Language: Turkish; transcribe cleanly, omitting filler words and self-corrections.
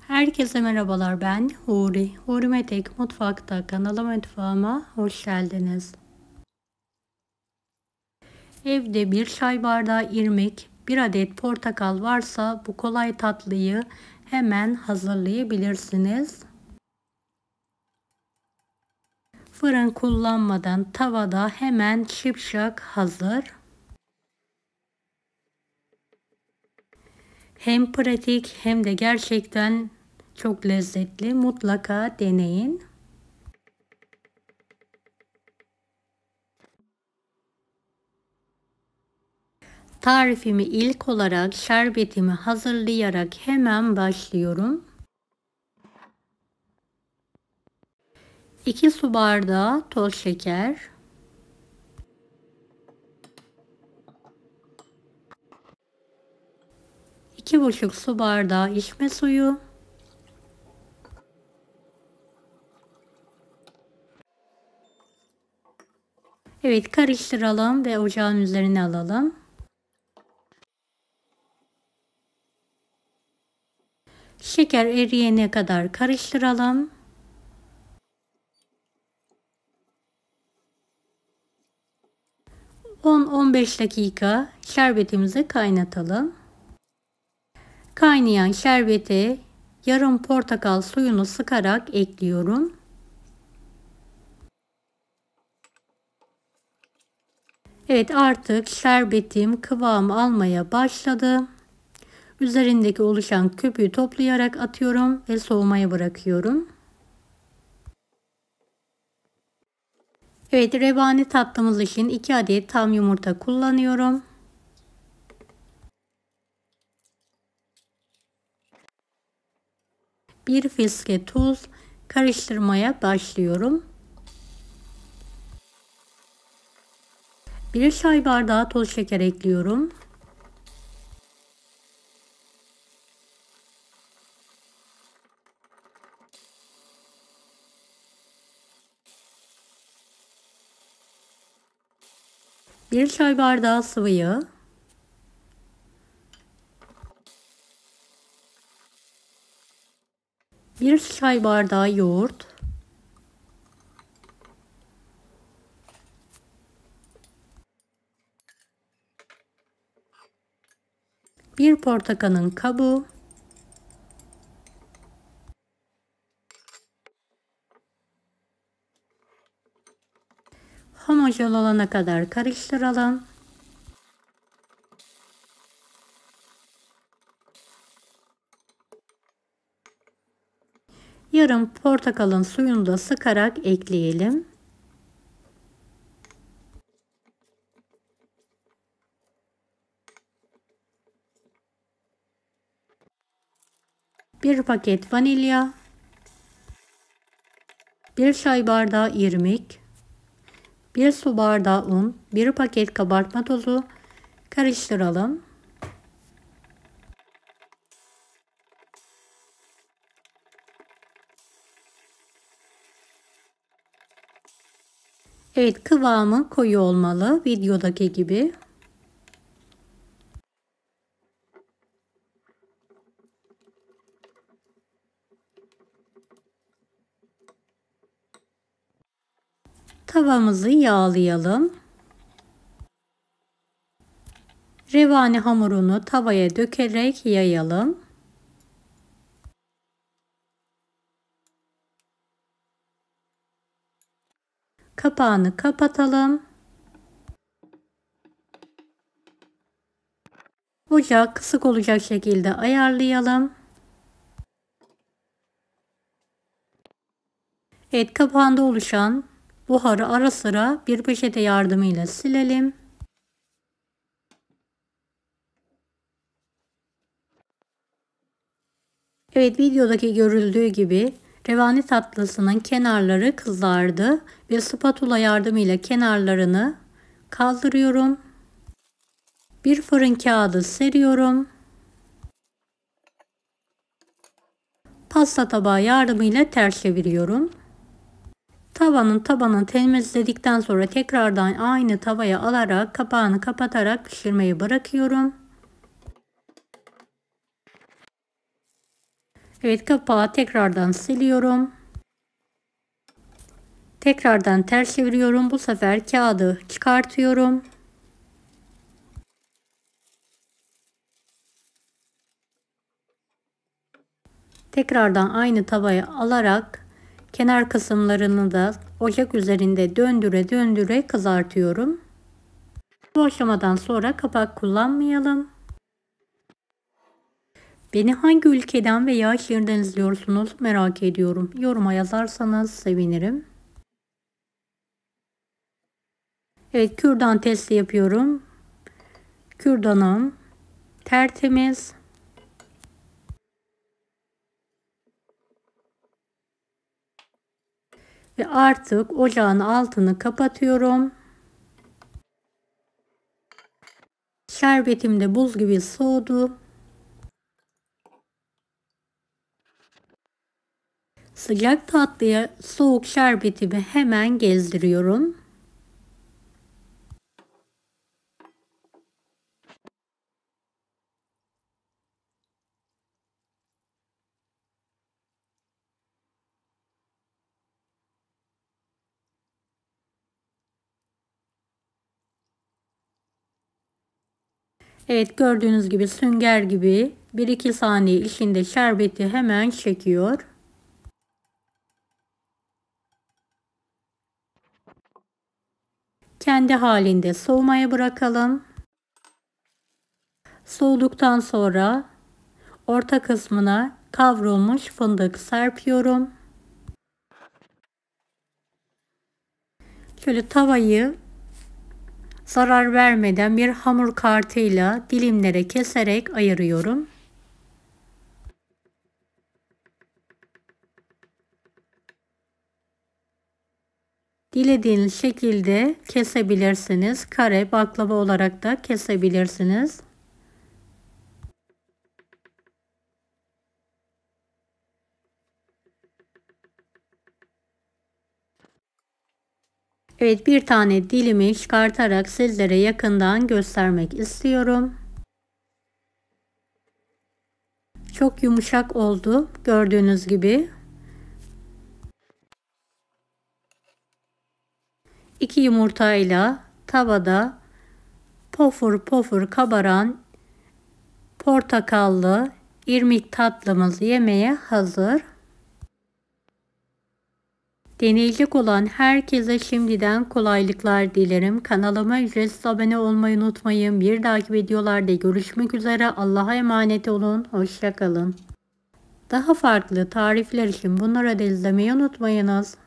Herkese merhabalar, ben Huri. Huri Metek Mutfak'ta mutfağıma hoş geldiniz. Evde bir çay bardağı irmik, bir adet portakal varsa bu kolay tatlıyı hemen hazırlayabilirsiniz. Fırın kullanmadan tavada hemen şipşak hazır. Hem pratik hem de gerçekten çok lezzetli. Mutlaka deneyin. Tarifimi ilk olarak şerbetimi hazırlayarak hemen başlıyorum. 2 su bardağı toz şeker, 2,5 su bardağı içme suyu, 'Evet, karıştıralım ve ocağın üzerine alalım. Şeker eriyene kadar karıştıralım. ...10-15 dakika şerbetimizi kaynatalım. Kaynayan şerbete yarım portakal suyunu sıkarak ekliyorum. Evet, artık şerbetim kıvam almaya başladı. Üzerindeki oluşan köpüğü toplayarak atıyorum ve soğumaya bırakıyorum. Evet, revani tatlımız için 2 adet tam yumurta kullanıyorum. Bir fiske tuz, karıştırmaya başlıyorum. 1 çay bardağı toz şeker ekliyorum. Bir çay bardağı sıvı yağ. 1 çay bardağı yoğurt. 1 portakalın kabuğu. Homojen olana kadar karıştıralım. Yarım portakalın suyunu da sıkarak ekleyelim. Bir paket vanilya, 1 çay bardağı irmik, 1 su bardağı un, 1 paket kabartma tozu, karıştıralım. Evet, kıvamı koyu olmalı, videodaki gibi. Tavamızı yağlayalım. Revani hamurunu tavaya dökerek yayalım. Kapağını kapatalım. Ocağı kısık olacak şekilde ayarlayalım. Evet, kapağında oluşan buharı ara sıra bir peçete yardımıyla silelim. Evet, videodaki görüldüğü gibi revani tatlısının kenarları kızardı. Bir spatula yardımıyla kenarlarını kaldırıyorum. Bir fırın kağıdı seriyorum. Pasta tabağı yardımıyla ters çeviriyorum. Tabanını temizledikten sonra tekrardan aynı tavaya alarak kapağını kapatarak pişirmeyi bırakıyorum. Evet, kapağı tekrardan siliyorum. Tekrardan ters çeviriyorum. Bu sefer kağıdı çıkartıyorum. Tekrardan aynı tavaya alarak kenar kısımlarını da ocak üzerinde döndüre döndüre kızartıyorum. Bu aşamadan sonra kapak kullanmayalım. Beni hangi ülkeden veya şehirden izliyorsunuz merak ediyorum. Yoruma yazarsanız sevinirim. Evet, kürdan testi yapıyorum. Kürdanım tertemiz. Ve artık ocağın altını kapatıyorum. Şerbetim de buz gibi soğudu. Sıcak tatlıya soğuk şerbetimi hemen gezdiriyorum. Evet, gördüğünüz gibi sünger gibi 1-2 saniye içinde şerbeti hemen çekiyor. Kendi halinde soğumaya bırakalım. Soğuduktan sonra orta kısmına kavrulmuş fındık serpiyorum. Şöyle tavayı zarar vermeden bir hamur kartıyla dilimlere keserek ayırıyorum. Dilediğiniz şekilde kesebilirsiniz. Kare baklava olarak da kesebilirsiniz. Evet, bir tane dilimi çıkartarak sizlere yakından göstermek istiyorum. Çok yumuşak oldu gördüğünüz gibi. 2 yumurtayla tavada pofur pofur kabaran portakallı irmik tatlımız yemeğe hazır. Deneyecek olan herkese şimdiden kolaylıklar dilerim. Kanalıma ücretsiz abone olmayı unutmayın. Bir dahaki videolarda görüşmek üzere. Allah'a emanet olun. Hoşça kalın. Daha farklı tarifler için bunları da izlemeyi unutmayınız.